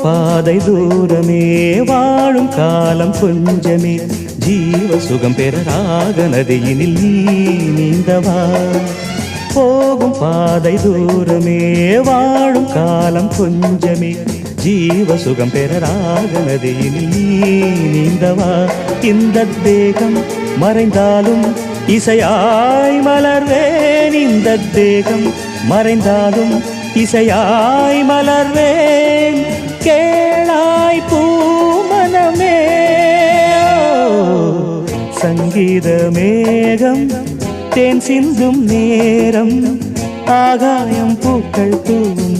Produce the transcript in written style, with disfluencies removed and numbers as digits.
பாதை தூரமே வாழும் காலம் கொஞ்சமே ஜீவ சுகம் பெற ராக நதியினில் நீ நீந்தவா போகும் பாதை தூரமே வாழும் காலம் கொஞ்சமே ஜீவ சுகம் பெற ராக நதியினில் நீ நீந்தவா இந்த தேகம் மறைந்தாலும் இசையாய் மலர்வேன் இந்த தேகம் மறைந்தாலும் இசையாய் மலர்வேன் கேளாய் பூமனமே சங்கீத மேகம் தேன் சிந்தும் நேரம் ஆகாயம் பூக்கள் தூவும்